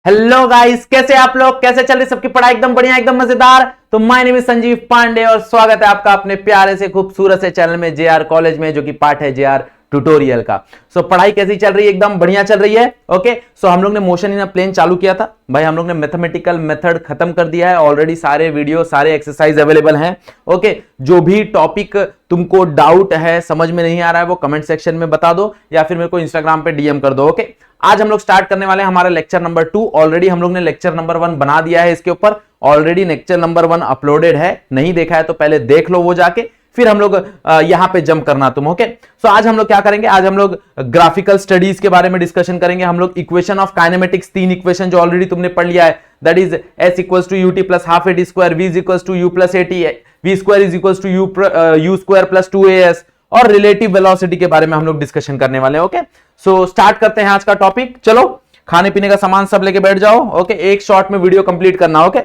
Hello guys, कैसे आप लोग? कैसे चल रही सबकी पढ़ाई? एकदम बढ़िया, एकदम मजेदार। तो my name is Sanjeev Pandey और स्वागत है आपका अपने प्यारे से खूबसूरत से चैनल में जेआर कॉलेज में, जो कि पार्ट है जेआर ट्यूटोरियल का। सो पढ़ाई कैसी चल रही है? एकदम बढ़िया चल रही है। ओके, सो हम लोग ने मोशन इन अ प्लेन चालू किया था भाई। हम लोग ने मैथमेटिकल मेथड खत्म कर दिया है ऑलरेडी। सारे वीडियो सारे एक्सरसाइज अवेलेबल हैं। ओके, जो भी टॉपिक तुमको डाउट है, समझ में नहीं आ रहा है, वो कमेंट सेक्शन में बता दो या फिर मेरे को इंस्टाग्राम पे डीएम कर दो। ओके, आज हम लोग स्टार्ट करने वाले हैं हमारा लेक्चर नंबर 2। ऑलरेडी हम लोग ने लेक्चर नंबर 1 बना दिया है इसके ऊपर। ऑलरेडी लेक्चर नंबर 1 अपलोडेड है, नहीं देखा है तो पहले देख लो वो जाके, फिर हम लोग यहां पे जंप करना तुम। ओके, सो आज हम लोग क्या करेंगे? आज हम लोग ग्राफिकल स्टडीज के बारे में डिस्कशन करेंगे। हम लोग इक्वेशन ऑफ काइनेमेटिक्स, 3 इक्वेशन जो ऑलरेडी तुमने पढ़ लिया है, that is s equals to ut plus half at square, v is equals to u plus at, v square is equals to u square plus 2as, और relative velocity के बारे में हम लोग डिस्कशन करने वाले हैं। ओके, सो स्टार्ट करते हैं आज का टॉपिक। चलो, खाने पीने का सामान सब लेके बैठ जाओ। ओके, एक शॉट में वीडियो कंप्लीट करना। Okay,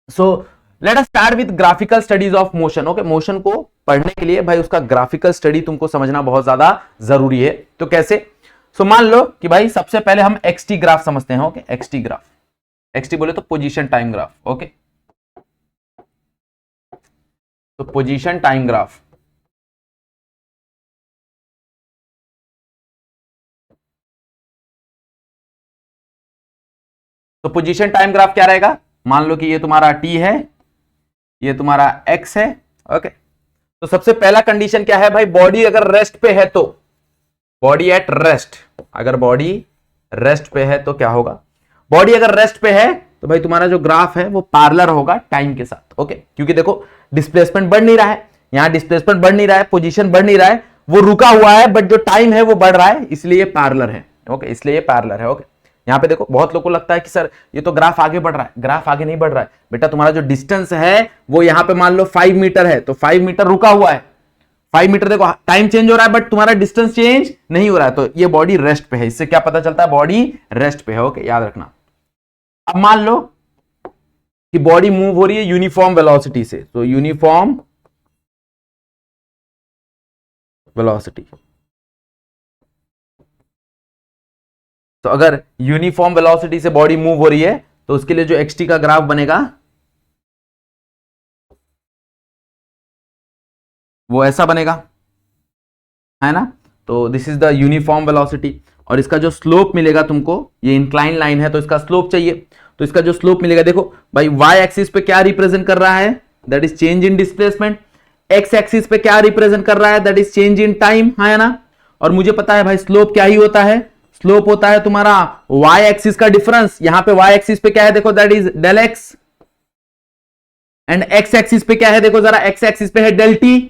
so let us start with graphical studies of motion. Okay, motion को पढ़ने के लिए भाई उसका ग्राफिकल स्टडी तुमको समझना बहुत ज्यादा जरूरी है। तो कैसे? सो मान लो कि भाई सबसे पहले हम एक्सटी ग्राफ समझते हैं। ओके, एक्सटी ग्राफ, एक्सटी बोले तो पोजीशन टाइम ग्राफ। ओके, तो पोजीशन टाइम ग्राफ, तो पोजीशन टाइम ग्राफ क्या रहेगा? मान लो कि ये तुम्हारा t है, ये तुम्हारा x है। ओके, तो सबसे पहला कंडीशन क्या है भाई? बॉडी अगर रेस्ट पे है तो, बॉडी एट रेस्ट, अगर बॉडी रेस्ट पे है तो क्या होगा? बॉडी अगर रेस्ट पे है तो भाई तुम्हारा जो ग्राफ है वो पैरेलल होगा टाइम के साथ। ओके, क्योंकि देखो डिस्प्लेसमेंट बढ़ नहीं रहा है, यहां डिस्प्लेसमेंट बढ़ नहीं रहा है, पोजीशन बढ़ नहीं रहा है, वो रुका हुआ है, बट जो टाइम है वो बढ़ रहा है, इसलिए ये पैरेलल है। ओके, इसलिए ये पैरेलल है। ओके, यहां पे देखो बहुत लोगों को लगता है कि सर ये तो ग्राफ आगे बढ़ रहा है। ग्राफ आगे नहीं बढ़ रहा है बेटा, तुम्हारा जो डिस्टेंस है वो यहां पे मान लो 5 मीटर है, तो 5 मीटर रुका हुआ है। 5 मीटर देखो टाइम चेंज हो रहा है, बट तुम्हारा डिस्टेंस चेंज नहीं हो रहा है, तो ये बॉडी रेस्ट पे है। इससे क्या पता चलता है? बॉडी रेस्ट पे है। ओके, याद रखना। अब मान लो कि बॉडी मूव हो रही है यूनिफॉर्म वेलोसिटी से, तो यूनिफॉर्म वेलोसिटी, तो अगर यूनिफॉर्म वेलोसिटी से बॉडी मूव हो रही है तो उसके लिए जो एक्सटी का ग्राफ बनेगा वो ऐसा बनेगा, है ना? तो this is the uniform velocity, और इसका जो स्लोप मिलेगा तुमको, ये इंक्लाइन लाइन है तो इसका स्लोप चाहिए, तो इसका जो स्लोप मिलेगा देखो भाई, y एक्सिस पे क्या रिप्रेजेंट कर रहा है? That is change in displacement. x axis पे क्या रिप्रेजेंट कर रहा है? That is change in time, है ना? और मुझे पता है भाई स्लोप क्या ही होता है? स्लोप होता है तुम्हारा y एक्सिस का डिफरेंस। यहां पे y एक्सिस पे क्या है देखो, that is del x, and x axis पे क्या है देखो जरा, x एक्सिस पे है डेल t,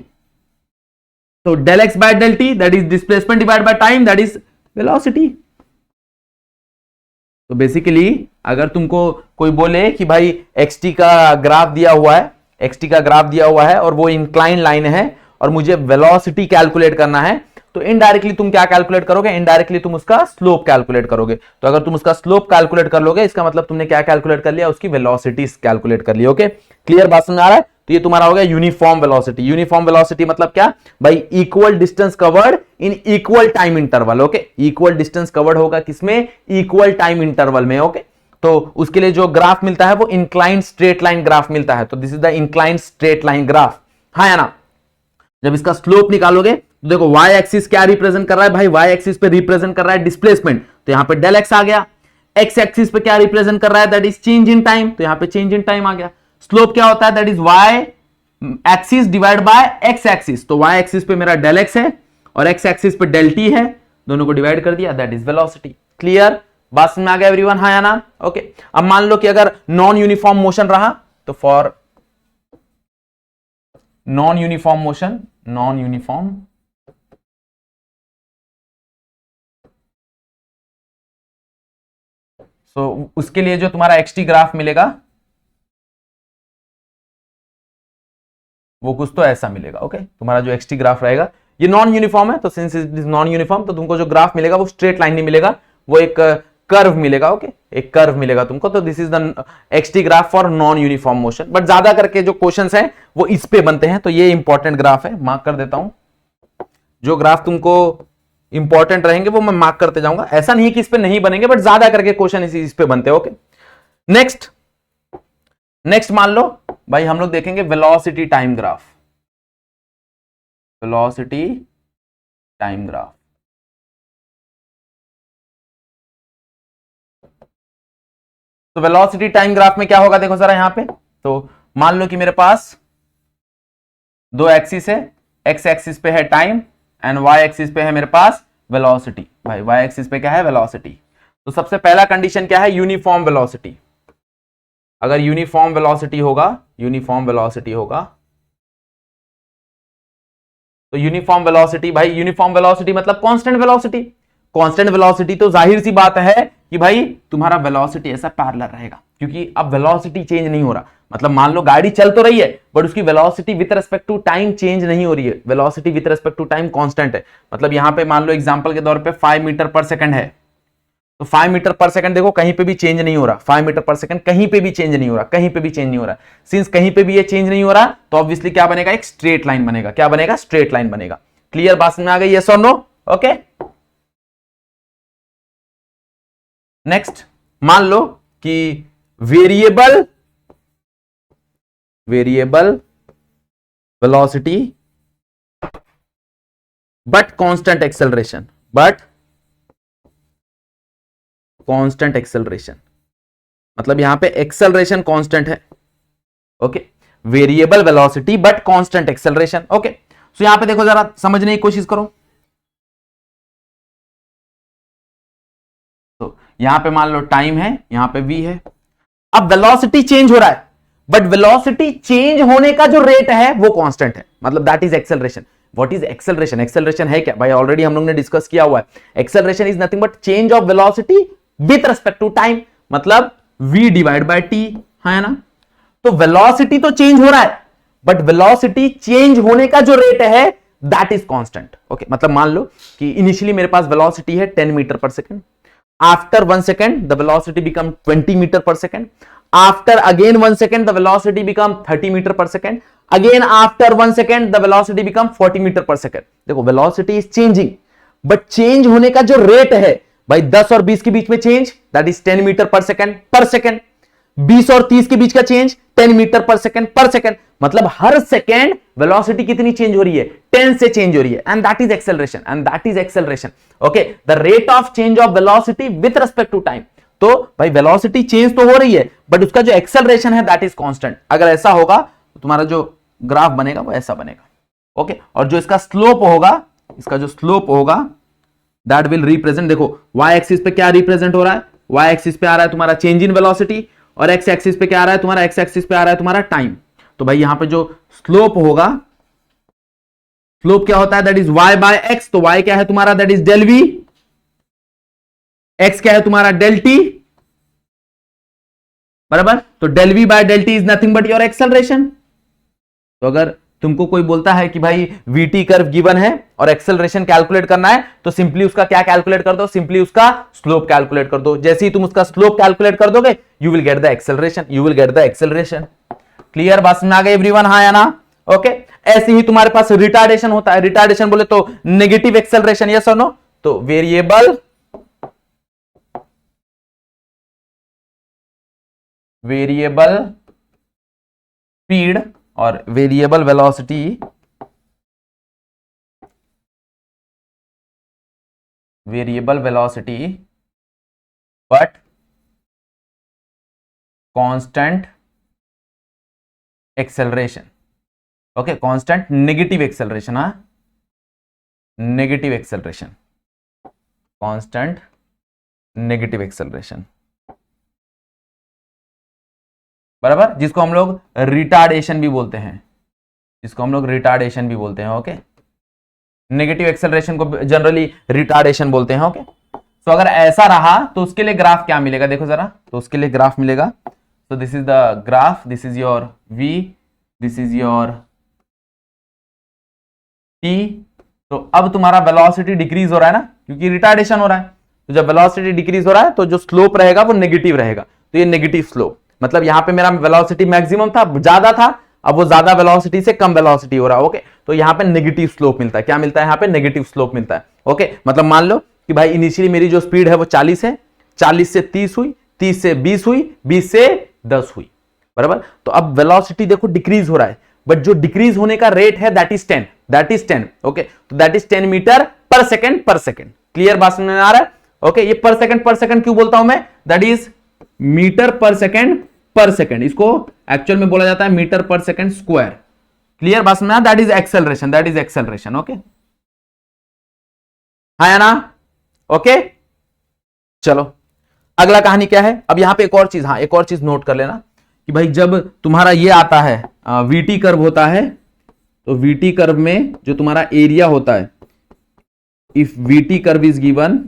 तो del x by del t that is displacement divide by time, that is velocity. तो बेसिकली अगर तुमको कोई बोले कि भाई xt का ग्राफ दिया हुआ है, xt का ग्राफ दिया हुआ है और वो इंक्लाइन लाइन है और मुझे वेलोसिटी कैलकुलेट करना है, तो इनडायरेक्टली तुम क्या कैलकुलेट करोगे? इनडायरेक्टली तुम उसका स्लोप कैलकुलेट करोगे। तो अगर तुम उसका स्लोप कैलकुलेट कर लोगे, इसका मतलब तुमने क्या कैलकुलेट कर लिया? उसकी वेलोसिटी कैलकुलेट कर ली। ओके, क्लियर बात समझ आ रहा है? तो ये तुम्हारा हो गया यूनिफॉर्म वेलोसिटी। यूनिफॉर्म वेलोसिटी मतलब क्या भाई? Equal distance covered in equal time interval. Okay, equal distance covered होगा किसमें? इक्वल टाइम इंटरवल में। ओके, तो उसके लिए जो ग्राफ मिलता है वो इंक्लाइंड स्ट्रेट लाइन ग्राफ मिलता है, तो this is the inclined straight line graph, हाँ या ना? जब इसका स्लोप निकालोगे तो देखो y एक्सिस क्या रिप्रेजेंट कर रहा है भाई? y एक्सिस पे रिप्रेजेंट कर रहा है डिस्प्लेसमेंट, तो यहां पे डेल x आ गया। x एक्सिस पे क्या रिप्रेजेंट कर रहा है? That is change in time, तो यहां पे चेंज इन टाइम आ गया। स्लोप क्या होता है? That is y axis divide by x axis, तो y एक्सिस पे मेरा डेल x है और x एक्सिस पे डेल t है, दोनों को डिवाइड कर दिया, दैट इज वेलोसिटी। क्लियर बात समझ में आ गया एवरीवन, हाँ या ना? ओके, अब मान लो कि अगर नॉन यूनिफॉर्म मोशन रहा, तो for non uniform motion, non uniform, so उसके लिए जो तुम्हारा एक्सटी ग्राफ मिलेगा वो कुछ तो ऐसा मिलेगा। ओके, तुम्हारा जो एक्सटी ग्राफ रहेगा, ये नॉन यूनिफॉर्म है, तो since it is non uniform तो तुमको जो ग्राफ मिलेगा वो स्ट्रेट लाइन नहीं मिलेगा, वो एक कर्व मिलेगा। ओके, एक कर्व मिलेगा तुमको, तो this is the x t graph for non uniform motion. But ज्यादा करके जो क्वेश्चंस हैं वो इस पे बनते हैं, तो ये इंपॉर्टेंट ग्राफ है, मार्क कर देता हूं। जो ग्राफ तुमको इंपॉर्टेंट रहेंगे वो मैं मार्क करते जाऊंगा। ऐसा नहीं है कि इस पे नहीं बनेंगे, बट ज्यादा करके क्वेश्चन इस पे बनते हैं। ओके, नेक्स्ट मान लो भाई हम लोग देखेंगे velocity time graph. Velocity time graph, तो वेलोसिटी टाइम ग्राफ में क्या होगा देखो जरा यहां पे। तो मान लो कि मेरे पास दो एक्सिस है, एक्स एक्सिस पे है टाइम एंड वाई एक्सिस पे है मेरे पास वेलोसिटी। भाई वाई एक्सिस पे क्या है, वेलोसिटी। तो सबसे पहला कंडीशन क्या है, यूनिफॉर्म वेलोसिटी। अगर यूनिफॉर्म वेलोसिटी होगा, यूनिफॉर्म वेलोसिटी होगा, तो यूनिफॉर्म वेलोसिटी, भाई यूनिफॉर्म वेलोसिटी मतलब कांस्टेंट वेलोसिटी। कांस्टेंट वेलोसिटी तो जाहिर सी बात है कि भाई तुम्हारा वेलोसिटी ऐसा पैरेलल रहेगा, क्योंकि अब वेलोसिटी चेंज नहीं हो रहा। मतलब मान लो गाड़ी चल तो रही है बट उसकी velocity with respect to time change नहीं हो रही है, velocity with respect to time constant है। मतलब यहां पे मान लो एग्जांपल के तौर पे 5 मीटर पर सेकंड है, तो 5 मीटर पर सेकंड देखो कहीं पे भी चेंज नहीं हो रहा। 5 मीटर पर सेकंड कहीं पे भी चेंज नहीं हो रहा, कहीं पे भी चेंज नहीं हो रहा। सिंस कहीं पे भी ये चेंज नहीं हो रहा तो ऑब्वियसली क्या बनेगा, एक स्ट्रेट लाइन बनेगा। क्या बनेगा, स्ट्रेट लाइन बनेगा। क्लियर बात में आ गई, यस और नो? ओके, नेक्स्ट मान लो कि variable velocity but constant acceleration, but constant acceleration, मतलब यहां पे एक्सेलरेशन कांस्टेंट है। Okay, variable velocity but constant acceleration. Okay, so यहां पे देखो जरा समझने की कोशिश करो। तो यहां पे मान लो टाइम है, यहां पे v है। अब वेलोसिटी चेंज हो रहा है बट वेलोसिटी चेंज होने का जो रेट है वो कांस्टेंट है, मतलब that is acceleration. What is acceleration? Acceleration है क्या भाई, ऑलरेडी हम लोग ने डिस्कस किया हुआ है। Acceleration is nothing but change of velocity with respect to time, मतलब v डिवाइड बाय t, है ना। तो वेलोसिटी तो चेंज हो रहा है बट वेलोसिटी चेंज होने का जो रेट है दैट इज कांस्टेंट। ओके, मतलब मान लो कि इनिशियली मेरे पास वेलोसिटी है 10 मीटर पर second, after 1 second the velocity become 20 meter per second, after again 1 second the velocity become 30 meter per second, again after 1 second the velocity become 40 meter per second। देखो velocity is changing but change होने का जो rate है भाई 10 और 20 के बीच में change that is 10 metre पर सेकंड, 20 और 30 के बीच का चेंज 10 मीटर पर सेकंड, मतलब हर सेकंड वेलोसिटी कितनी चेंज हो रही है, 10 से चेंज हो रही है, and that is acceleration. Okay, the rate of change of velocity with respect to time. तो भाई वेलोसिटी चेंज तो हो रही है बट उसका जो एक्सेलरेशन है दैट इज कांस्टेंट। अगर ऐसा होगा तो तुम्हारा जो ग्राफ बनेगा वो ऐसा बनेगा। ओके, और जो इसका स्लोप होगा, इसका जो स्लोप होगा दैट विल रिप्रेजेंट, देखो y एक्सिस पे क्या रिप्रेजेंट हो रहा है, y एक्सिस पे आ रहा है तुम्हारा चेंज इन वेलोसिटी, और x एक्सिस पे क्या आ रहा है तुम्हारा, x एक्सिस पे आ रहा है तुम्हारा टाइम। तो भाई यहां पे जो स्लोप होगा, स्लोप क्या होता है, that is y by x। तो y क्या है तुम्हारा, that is del v, x क्या है तुम्हारा डेल t, बराबर। तो del v by del t is nothing but your acceleration. तो अगर तुमको कोई बोलता है कि भाई vt कर्व गिवन है और एक्सेलरेशन कैलकुलेट करना है तो सिंपली उसका क्या कैलकुलेट कर दो, सिंपली उसका स्लोप कैलकुलेट कर दो। जैसे ही तुम उसका स्लोप कैलकुलेट कर दोगे you will get the acceleration, clear बात में आ गई एवरीवन, हाँ या ना? ओके, ऐसे ही तुम्हारे पास रिटार्डेशन होता है। रिटार्डेशन बोले तो नेगेटिव एक्सेलरेशन, यस और नो? तो वेरिएबल स्पीड और variable velocity but constant acceleration. Okay, constant negative acceleration, हाँ negative acceleration, constant negative acceleration, बराबर, जिसको हम लोग रिटार्डेशन भी बोलते हैं, ओके। नेगेटिव एक्सेलरेशन को जनरली रिटार्डेशन बोलते हैं। ओके, तो अगर ऐसा रहा तो उसके लिए ग्राफ क्या मिलेगा, देखो जरा। तो उसके लिए ग्राफ मिलेगा, तो this is the graph, this is your v, this is your t। तो अब तुम्हारा वेलोसिटी डिक्रीज हो रहा है ना, क्योंकि रिटार्डेशन हो रहा है। तो जब वेलोसिटी डिक्रीज हो रहा है तो जो स्लोप रहेगा वो नेगेटिव रहेगा। तो ये नेगेटिव स्लोप, मतलब यहां पे मेरा वेलोसिटी मैक्सिमम था, ज्यादा था, अब वो ज्यादा वेलोसिटी से कम वेलोसिटी हो रहा है। ओके, तो यहाँ पे नेगेटिव स्लोप मिलता है। क्या मिलता है यहाँ पे? नेगेटिव स्लोप मिलता है। ओके, मतलब मान लो कि भाई इनिशियली मेरी जो स्पीड है वो 40 है, 40 से 30 हुई, 30 से 20 हुई, 20 से 10 हुई, बराबर। तो अब वेलोसिटी देखो डिक्रीज हो रहा है, बट जो डिक्रीज होने का रेट है that is 10, that is 10। Okay, तो that is 10 metre per second पर सेकेंड। क्लियर बात समझ में आ रहा है? ओके, ये पर सेकेंड क्यों बोलता हूं मैं? That is metre per second, इसको एक्चुअल में बोला जाता है metre per second square. Clear बात समझ में? That is acceleration, that is acceleration. Okay, है ना? ओके, चलो अगला कहानी क्या है? अब यहां पे एक और चीज, हाँ एक और चीज नोट कर लेना कि भाई जब तुम्हारा ये आता है वीटी कर्व होता है, तो वीटी कर्व में जो तुम्हारा एरिया होता है, if VT curve is given,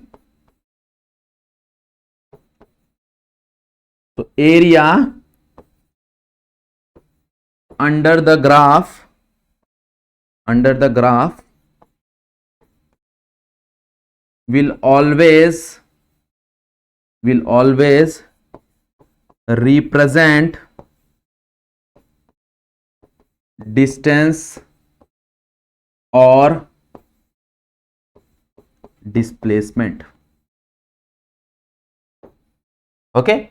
तो area under the graph will always represent distance or displacement. Okay,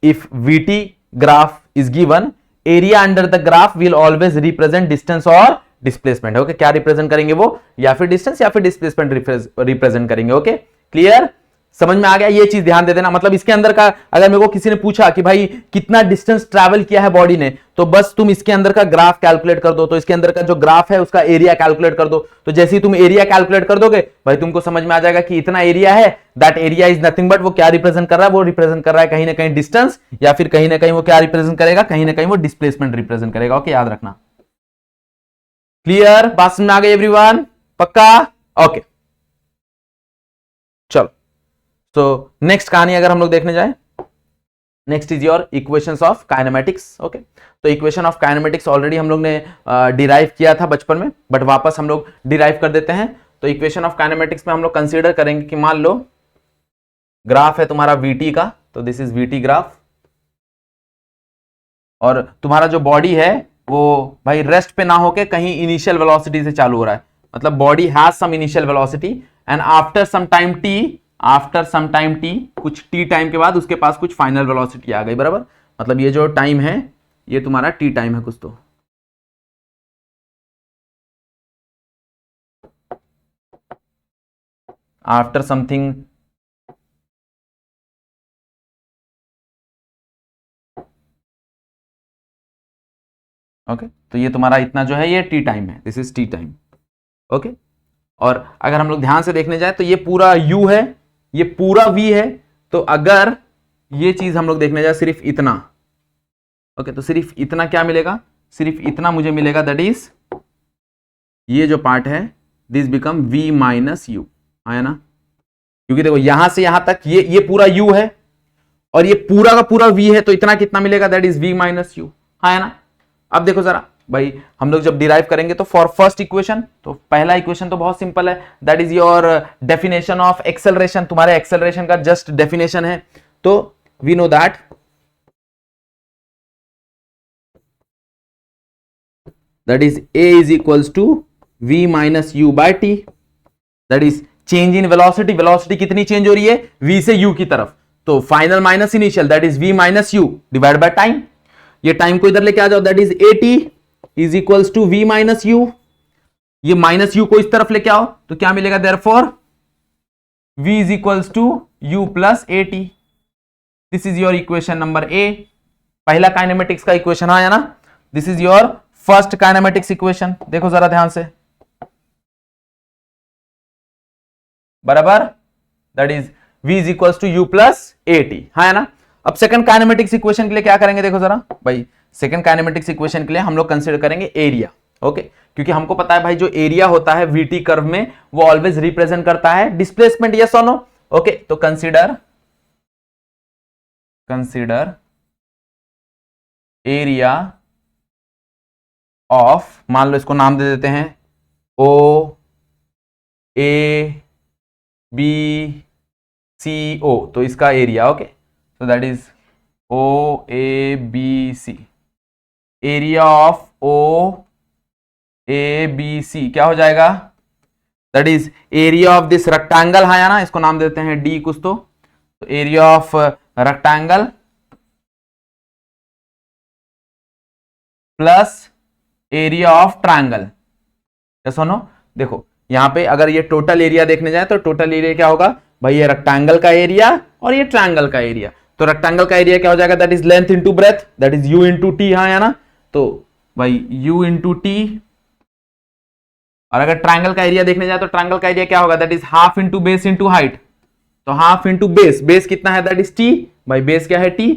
if VT graph is given, area under the graph will always represent distance or displacement. Okay, क्या represent करेंगे वो? या फिर distance या फिर displacement represent करेंगे। Okay, clear? समझ में आ गया? ये चीज ध्यान दे देना। मतलब इसके अंदर का अगर मेरे को किसी ने पूछा कि भाई कितना डिस्टेंस ट्रैवल किया है बॉडी ने, तो बस तुम इसके अंदर का ग्राफ कैलकुलेट कर दो, तो इसके अंदर का जो ग्राफ है उसका एरिया कैलकुलेट कर दो। तो जैसे ही तुम एरिया कैलकुलेट कर दोगे भाई तुमको समझ में आ जाएगा कि इतना एरिया है, that area is nothing but, वो क्या रिप्रेजेंट कर रहा है? वो रिप्रेजेंट कर रहा है कहीं ना कहीं डिस्टेंस, या फिर कहीं ना कहीं वो क्या रिप्रेजेंट करेगा? कहीं ना कहीं वो डिस्प्लेसमेंट रिप्रेजेंट करेगा। ओके, याद रखना। क्लियर? बात समझ में आ गई एवरीवन? पक्का? ओके, चलो। तो नेक्स्ट कहानी अगर हम लोग देखने जाए, next is your equations of kinematics. Okay, तो इक्वेशन ऑफ काइनेमेटिक्स ऑलरेडी हम लोग ने डिराइव किया था बचपन में, बट वापस हम लोग डिराइव कर देते हैं। तो इक्वेशन ऑफ काइनेमेटिक्स में हम लोग कंसीडर करेंगे कि मान लो ग्राफ है तुम्हारा वीटी का, तो दिस इज वीटी ग्राफ, और तुम्हारा जो बॉडी है वो भाई रेस्ट पे ना होके कहीं इनिशियल वेलोसिटी से चालू हो रहा है। मतलब body has some initial velocity and after some time t, कुछ टी टाइम के बाद उसके पास कुछ फाइनल वेलोसिटी आ गई, बराबर। मतलब ये जो टाइम है ये तुम्हारा टी टाइम है कुछ, तो आफ्टर समथिंग ओके, तो ये तुम्हारा इतना जो है ये टी टाइम है, this is T time. Okay, और अगर हम लोग ध्यान से देखने जाए तो ये पूरा u है, ये पूरा v है। तो अगर ये चीज हम लोग देखने जाए सिर्फ इतना, ओके, तो सिर्फ इतना क्या मिलेगा? सिर्फ इतना मुझे मिलेगा, दैट इज ये जो पार्ट है this become v minus you, है ना? क्योंकि देखो यहां से यहां तक ये पूरा u है और ये पूरा का पूरा v है, तो इतना कितना मिलेगा? That is v minus you, है ना? अब देखो जरा भाई, हम लोग जब डिराइव करेंगे तो फॉर फर्स्ट इक्वेशन, तो पहला इक्वेशन तो बहुत सिंपल है, that is your definition of acceleration. तुम्हारे एक्सेलरेशन का जस्ट डेफिनेशन है, तो we know that is a is equals to v minus u by t, that is change in velocity. Velocity कितनी चेंज हो रही है? v से u की तरफ, तो final minus initial, that is v minus u divide by time. ये time को इधर लेके आ जाओ, that is at is equals to v minus u. ये माइनस यू को इस तरफ लेके आओ तो क्या मिलेगा? Therefore v is equals to u plus at। This is your equation number A, पहला काइनेमेटिक्स का इक्वेशन आया ना? This is your first kinematics equation. देखो जरा ध्यान से, बराबर, that is v is equals to u plus at, है ना? अब सेकंड काइनेमेटिक्स इक्वेशन के लिए क्या करेंगे? देखो जरा भाई, सेकंड काइनेमेटिक्स इक्वेशन के लिए हम लोग कंसीडर करेंगे एरिया। ओके, क्योंकि हमको पता है भाई जो एरिया होता है वीटी कर्व में वो ऑलवेज रिप्रेजेंट करता है डिस्प्लेसमेंट, यस और नो? ओके, तो कंसीडर एरिया ऑफ, मान लो इसको नाम दे देते हैं ओ ए बी सी ओ, तो इसका area. Okay, so that is OABC, area of O A B C क्या हो जाएगा, that is area of this rectangle है ना, इसको नाम देते हैं डी कुछ, तो area of rectangle plus area of triangle. सुनो देखो यहां पे अगर ये टोटल एरिया देखने जाए तो टोटल एरिया क्या होगा भाई, ये रेक्टेंगल का एरिया और ये ट्रायंगल का एरिया। तो रेक्टेंगल का एरिया क्या हो जाएगा, that is length into breadth, that is you into T, हाँ है ना, तो भाई यू इंटू टी। और अगर ट्रायंगल का एरिया देखने जाए तो ट्रायंगल का एरिया क्या होगा, that is half into base into height. तो हाफ इंटू बेस, बेस कितना है, दैट इज टी, भाई बेस क्या है टी,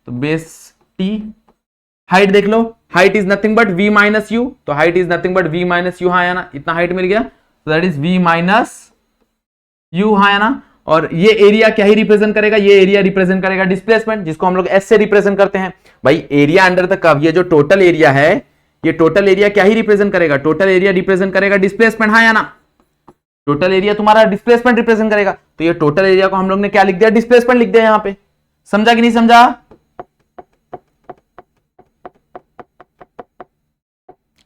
तो बेस टी। हाइट देख लो, height is nothing but v minus u, तो height is nothing but v minus u, हाँ है ना, इतना हाइट मिल गया, तो that is v minus u, हाँ है ना। और ये एरिया क्या ही रिप्रेजेंट करेगा, ये एरिया रिप्रेजेंट करेगा डिस्प्लेसमेंट, जिसको हम लोग s से रिप्रेजेंट करते हैं। भाई एरिया अंडर द कर्व, ये जो टोटल एरिया है, ये टोटल एरिया क्या ही रिप्रेजेंट करेगा, टोटल एरिया रिप्रेजेंट करेगा डिस्प्लेसमेंट, हाँ या ना, टोटल एरिया तुम्हारा डिस्प्लेसमेंट रिप्रेजेंट करेगा। तो ये टोटल एरिया को हम लोग ने क्या लिख दिया, डिस्प्लेसमेंट लिख दिया यहां पे। समझा कि नहीं समझा,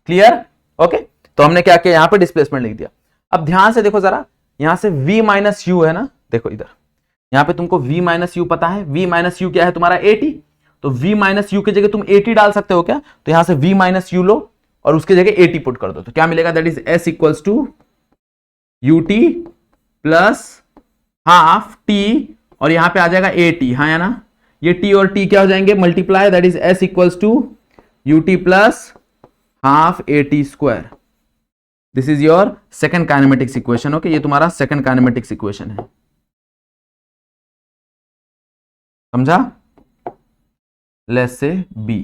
क्लियर, ओके। तो हमने क्या किया, यहां पे डिस्प्लेसमेंट लिख दिया। अब ध्यान से देखो जरा, यहां से v माइनस यू है ना, देखो इधर यहां पे तुमको v माइनस यू पता है, v माइनस यू क्या है तुम्हारा 80, तो v माइनस यू की जगह तुम 80 डाल सकते हो क्या, तो यहां से v माइनस यू लो और उसकी जगह 80 पुट कर दो, तो क्या मिलेगा, that is s equals to ut plus half t, और यहां पे आ जाएगा 80, हाँ या ना, ये t और t क्या हो जाएंगे, multiply, that is s equals to ut plus half AT square. This is your second kinematics equation, okay, ये तुम्हारा सेकंड काइनेमेटिक्स इक्वेशन है, समझा, let's say B,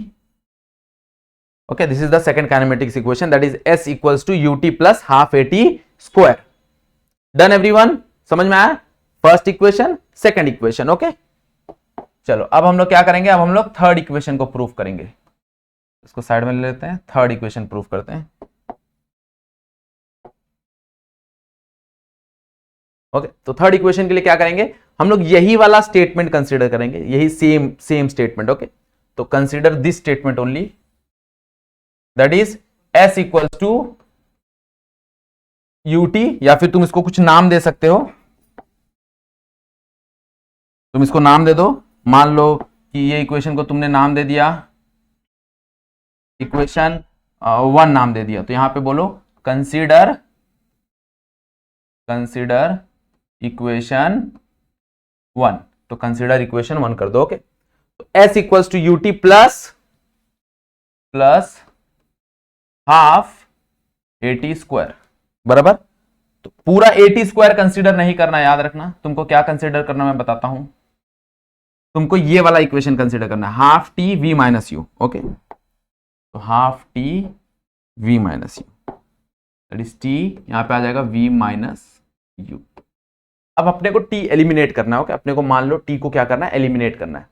okay, this is the second kinematics equation, that is S equals to UT plus half AT square. Done everyone, समझ में आया, first equation second equation, okay. चलो अब हम लोग क्या करेंगे, अब हम लोग थर्ड इक्वेशन को प्रूफ करेंगे, इसको साइड में ले लेते हैं, थर्ड इक्वेशन प्रूफ करते हैं, ओके। तो थर्ड इक्वेशन के लिए क्या करेंगे, हम लोग यही वाला स्टेटमेंट कंसीडर करेंगे, यही सेम स्टेटमेंट, ओके। तो consider this statement only, that is s equals to ut, या फिर तुम इसको कुछ नाम दे सकते हो, तुम इसको नाम दे दो, मान लो कि ये इक्वेशन को तुमने नाम दे दिया, इक्वेशन 1 नाम दे दिया, तो यहां पे बोलो कंसीडर इक्वेशन 1, तो कंसीडर इक्वेशन 1 कर दो, ओके। तो s equals to ut plus half AT square, बराबर। तो पूरा AT स्क्वायर कंसीडर नहीं करना, याद रखना, तुमको क्या कंसीडर करना मैं बताता हूं, तुमको ये वाला इक्वेशन कंसीडर करना है, half t v minus u, okay, तो half t v minus u, that is t, यहां पे आ जाएगा v माइनस यू। अब अपने को t एलिमिनेट करना है, ओके, अपने को मान लो t को क्या करना है, एलिमिनेट करना है।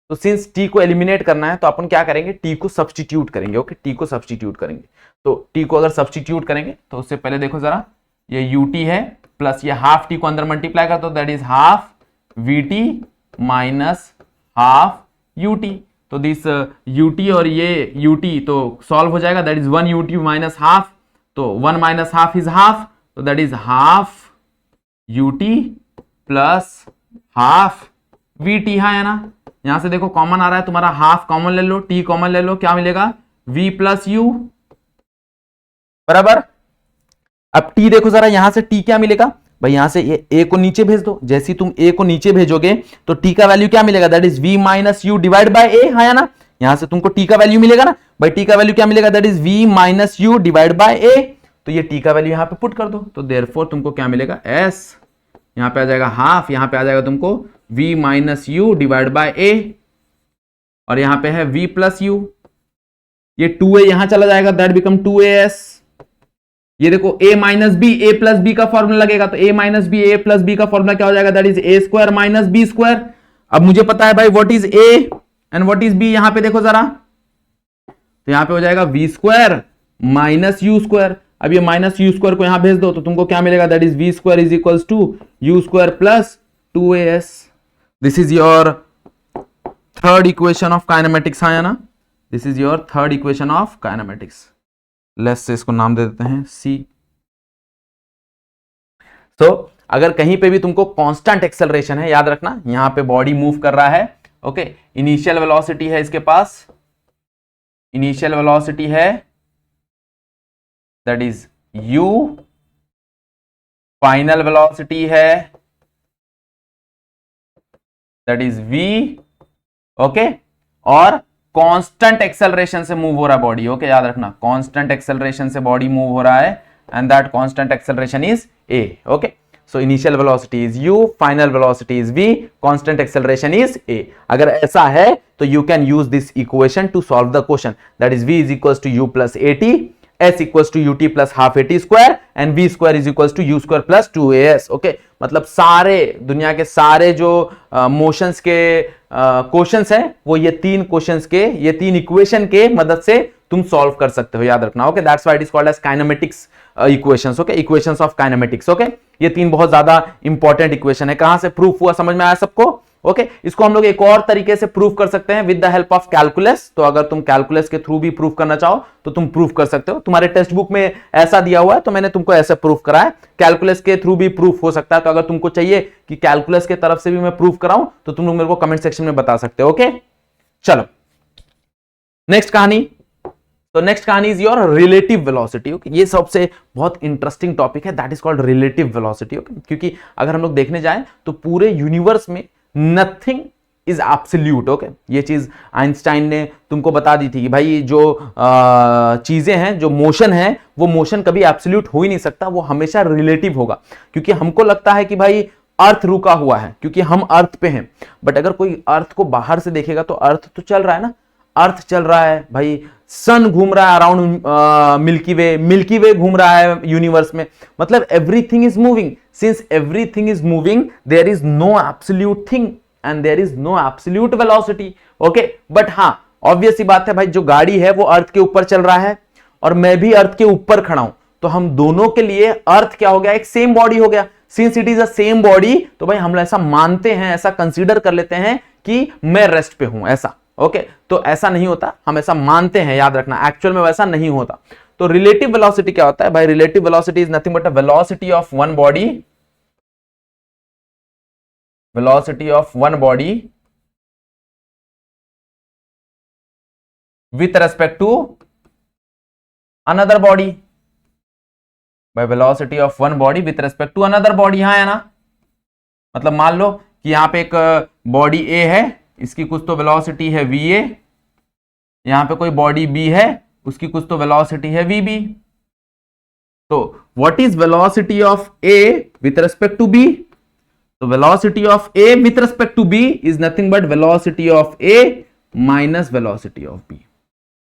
तो सिंस t को एलिमिनेट करना है तो अपन क्या करेंगे, t को सब्स्टिट्यूट करेंगे, ओके, t को सब्स्टिट्यूट करेंगे। तो t को अगर सब्स्टिट्यूट करेंगे तो उससे पहले देखो जरा, ये ut है प्लस ये हाफ t को अंदर मल्टीप्लाई कर दो, that is half vt minus half ut। तो दिस ut और ये ut तो सॉल्व हो जाएगा, that is 1 ut minus half, तो 1 माइनस हाफ इज हाफ, तो that is half ut plus half vt, हाँ है ना। यहां से देखो कॉमन आ रहा है तुम्हारा, हाफ कॉमन ले लो, t कॉमन ले लो, क्या मिलेगा, v प्लस u, बराबर। अब t देखो जरा, यहां से t क्या मिलेगा भाई, यहां से a को नीचे भेज दो, जैसे ही तुम a को नीचे भेजोगे तो t का वैल्यू क्या मिलेगा, that is v minus u divide bye a, हाँ या ना। यहां से तुमको t का वैल्यू मिलेगा ना भाई, t का वैल्यू क्या मिलेगा, that is v minus u divide bye a, तो ये t का वैल्यू यहां पे पुट कर दो, तो देयरफॉर तुमको क्या मिलेगा, s, यहां पे आ जाएगा हाफ, यहां पे आ जाएगा तुमको v minus u divide bye a, और यहां पे है v प्लस यू, ये 2a यहां चला जाएगा, दैट बिकम 2as। ये देखो a minus B, a plus B का फॉर्मूला लगेगा, तो a minus B, a plus B का फॉर्मूला क्या हो जाएगा, that is a square minus B square. अब मुझे पता है भाई what is a and what is b, यहां पे देखो जरा, तो यहां पे हो जाएगा v square minus you square. अब ये माइनस यू स्क्वायर को यहां भेज दो तो तुमको क्या मिलेगा, that is v square is equals to u square plus 2as। This is your third equation of kinematics, हाँ या ना, this is your third equation of kinematics. Let's say इसको नाम दे देते हैं c। तो अगर कहीं पे भी तुमको कांस्टेंट एक्सेलरेशन है, याद रखना यहां पे बॉडी मूव कर रहा है, ओके, इनिशियल वेलोसिटी है इसके पास, इनिशियल वेलोसिटी है that is u, final velocity है दैट इज v, ओके, और कांस्टेंट एक्सेलरेशन से मूव हो रहा है बॉडी, ओके, याद रखना कांस्टेंट एक्सेलरेशन से बॉडी मूव हो रहा है and that constant acceleration is a, okay. So initial velocity is u, final velocity is v, constant acceleration is a। अगर ऐसा है तो you can use this equation to solve the question, that is v is equals to u plus at, s equals to ut plus half at square and v square is equals to u square plus 2as, okay। मतलब सारे दुनिया के सारे जो motions के questions हैं वो ये तीन क्वेश्चंस के, ये तीन इक्वेशन के मदद से तुम सॉल्व कर सकते हो, याद रखना, okay. That's why it is called as kinematics equations, okay, equations of kinematics, okay. ये तीन बहुत ज्यादा इंपॉर्टेंट इक्वेशन है। कहां से प्रूफ हुआ, समझ में आया सबको, ओके। इसको हम लोग एक और तरीके से प्रूफ कर सकते हैं with the help of calculus. तो अगर तुम कैलकुलस के थ्रू भी प्रूफ करना चाहो तो तुम प्रूफ कर सकते हो। तुम्हारे टेक्स्ट बुक में ऐसा दिया हुआ है तो मैंने तुमको ऐसे प्रूफ कराया। कैलकुलस के थ्रू भी प्रूफ हो सकता है, तो अगर तुमको चाहिए कि कैलकुलस के तरफ से भी मैं प्रूफ कराऊं तो तुम लोग मेरे को कमेंट सेक्शन में बता सकते हो, ओके। चलो नेक्स्ट कहानी। तो नेक्स्ट कहानी is your relative velocity, okay. ये सबसे बहुत इंटरेस्टिंग टॉपिक है, that is called relative velocity, okay. क्योंकि अगर हम लोग देखने जाएं तो पूरे यूनिवर्स में नथिंग इज एब्सोल्यूट, ओके। ये चीज आइंस्टाइन ने तुमको बता दी थी कि भाई जो चीजें हैं, जो मोशन है, वो मोशन कभी एब्सोल्यूट हो ही नहीं सकता, वो हमेशा रिलेटिव होगा। क्योंकि हमको लगता है कि भाई अर्थ रुका हुआ है क्योंकि हम अर्थ पे हैं, बट अगर कोई अर्थ को बाहर से देखेगा तो अर्थ तो चल रहा है ना, अर्थ चल रहा है भाई, सन घूम रहा है अराउंड मिल्की वे घूम रहा है यूनिवर्स में, मतलब everything is moving. Since everything is moving there is no absolute thing and there is no absolute velocity, okay. But हाँ, ऑब्वियस सी बात है भाई, जो गाड़ी है वो अर्थ के ऊपर चल रहा है और मैं भी अर्थ के ऊपर खड़ा हूं, तो हम दोनों के लिए अर्थ क्या हो गया, एक सेम बॉडी हो गया। Since it is a same body तो भाई हम ऐसा मानते हैं, ऐसा कंसीडर कर लेते हैं कि मैं रेस्ट पे हूं, ऐसा, ओके। तो ऐसा नहीं होता, हम ऐसा मानते हैं, याद रखना, एक्चुअल में वैसा नहीं होता। तो रिलेटिव वेलोसिटी क्या होता है भाई, relative velocity is nothing but a velocity of one body, velocity of one body with respect to another body, by velocity of one body with respect to another body. हाँ है ना, मतलब मान लो कि यहां पे एक बॉडी ए है, इसकी कुछ तो वेलोसिटी है va, यहां पे कोई बॉडी b है, उसकी कुछ तो वेलोसिटी है vb। तो what is velocity of a with respect to b? तो velocity of a with respect to b is nothing but velocity of a minus velocity of b,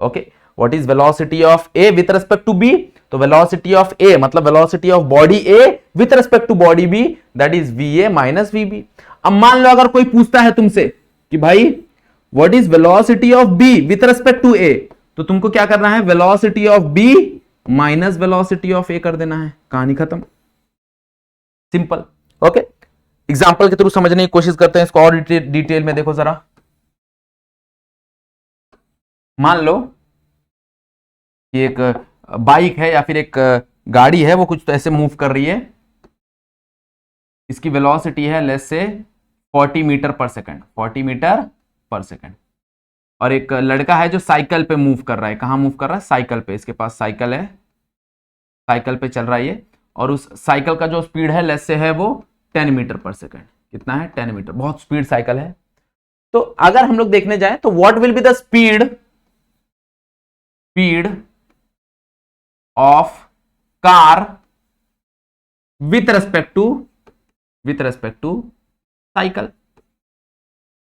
okay. What is velocity of a with respect to b? तो velocity of a मतलब velocity of body a with respect to body b, that is va minus vb। अब मान लो अगर कोई पूछता है तुमसे कि भाई what is velocity of b with respect to a, तो तुमको क्या करना है, velocity of b minus velocity of a कर देना है, कहानी खत्म, सिंपल, ओके। एग्जांपल के थ्रू समझने की कोशिश करते हैं इसको और डिटेल में। देखो जरा, मान लो कि एक बाइक है या फिर एक गाड़ी है, वो कुछ तो ऐसे मूव कर रही है, इसकी वेलोसिटी है लेट्स से 40 मीटर पर सेकंड, 40 मीटर पर सेकंड। और एक लड़का है जो साइकिल पे मूव कर रहा है, कहां मूव कर रहा है, साइकिल पे, इसके पास साइकिल है, साइकिल पे चल रहा है ये, और उस साइकिल का जो स्पीड है लेट्स से है वो 10 मीटर पर सेकंड। कितना है, 10 मीटर, बहुत स्पीड साइकिल है। तो अगर हम लोग देखने जाएं तो what will be the speed of car with respect to cycle,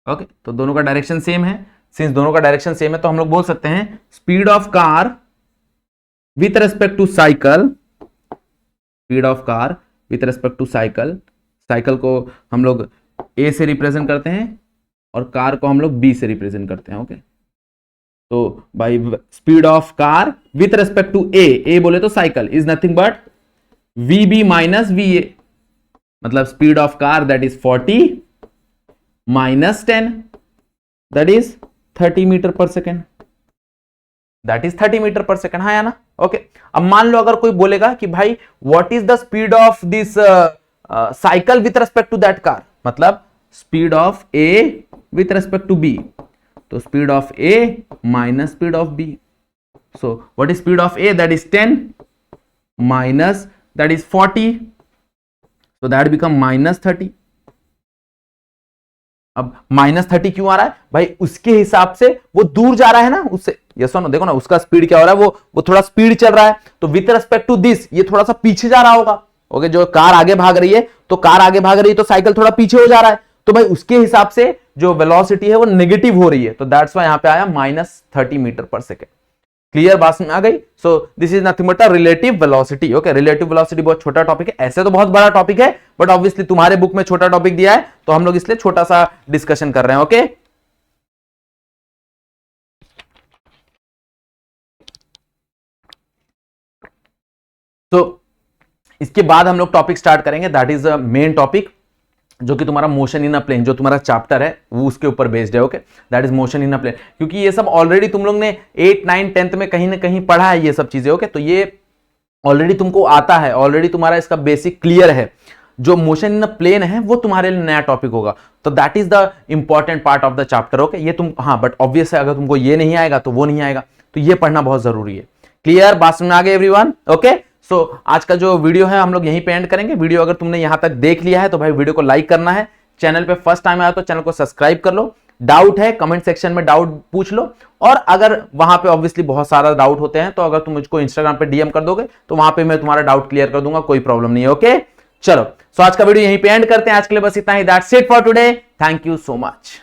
okay. तो दोनों का डायरेक्शन सेम है, सिंस दोनों का डायरेक्शन सेम है तो हम लोग बोल सकते हैं speed of car with respect to cycle, speed of car with respect to cycle, cycle को हम लोग ए से रिप्रेजेंट करते हैं और कार को हम लोग बी से रिप्रेजेंट करते हैं, ओके। तो by speed of car with respect to A बोले तो cycle is nothing but vb minus va, मतलब speed of car that is 40 minus 10 that is 30 meter per second, that is 30 meter पर second, हाँ या ना? Okay, अब मान लो अगर कोई बोलेगा कि भाई what is the speed of this cycle with respect to that car, मतलब speed of A with respect to B, तो speed of A minus speed of B. So what is speed of A? That is 10 minus that is 40. So that become minus 30. अब minus 30 क्यों आ रहा है भाई? उसके हिसाब से वो दूर जा रहा है ना उससे. ये सुनो, देखो ना उसका स्पीड क्या हो रहा है, वो थोड़ा स्पीड चल रहा है, तो विथ रेस्पेक्ट टू दिस ये थोड़ा सा पीछे जा रहा होगा. ओके, जो कार आगे भाग रही है तो कार आगे भाग रही है तो साइकिल थोड़ा पीछे हो जा रहा है, तो भाई उसके हिसाब से जो वेलोसिटी है वो नेगेटिव हो रही है, तो दैट्स व्हाई यहां पे आया minus 30 meter per second. Clear बात में आ गई? So this is nothing but relative velocity. Okay, relative velocity बहुत छोटा टॉपिक है, ऐसे तो बहुत बड़ा टॉपिक है, बट ऑब्वियसली तुम्हारे बुक में छोटा टॉपिक दिया है तो हम लोग इसलिए छोटा सा डिस्कशन कर रहे हैं. ओके, तो इसके बाद हम लोग टॉपिक स्टार्ट करेंगे, दैट इज मेन टॉपिक, जो कि तुम्हारा मोशन इन अ प्लेन, जो तुम्हारा चैप्टर है वो उसके ऊपर बेस्ड है. Okay, that is motion in a plane, क्योंकि ये सब ऑलरेडी तुम लोग ने 8, 9, 10th में कहीं ना कहीं पढ़ा है ये सब चीजें. ओके, तो ये ऑलरेडी तुमको आता है, ऑलरेडी तुम्हारा इसका बेसिक क्लियर है. जो मोशन इन अ प्लेन है वो तुम्हारे लिए नया टॉपिक होगा, तो that is the important part of the chapter. Okay, ये तुम, हाँ, बट ऑब्वियस है अगर तुमको ये नहीं आएगा तो वो नहीं आएगा, तो ये पढ़ना बहुत जरूरी है. क्लियर बात में आ गई एवरीवन? ओके, सो आज का जो वीडियो है हम लोग यहीं पे एंड करेंगे. वीडियो अगर तुमने यहां तक देख लिया है तो भाई वीडियो को लाइक करना है. चैनल पे फर्स्ट टाइम आया तो चैनल को सब्सक्राइब कर लो. डाउट है कमेंट सेक्शन में डाउट पूछ लो, और अगर वहां पे ऑब्वियसली बहुत सारा डाउट होते हैं तो अगर तुम मुझको इंस्टाग्राम पे डीएम कर दोगे तो वहां पे मैं तुम्हारा डाउट क्लियर कर दूंगा, कोई प्रॉब्लम नहीं है. ओके, चलो, सो आज का वीडियो यहीं पे एंड करते हैं. आज के लिए बस इतना ही. That's it for today. Thank you so much.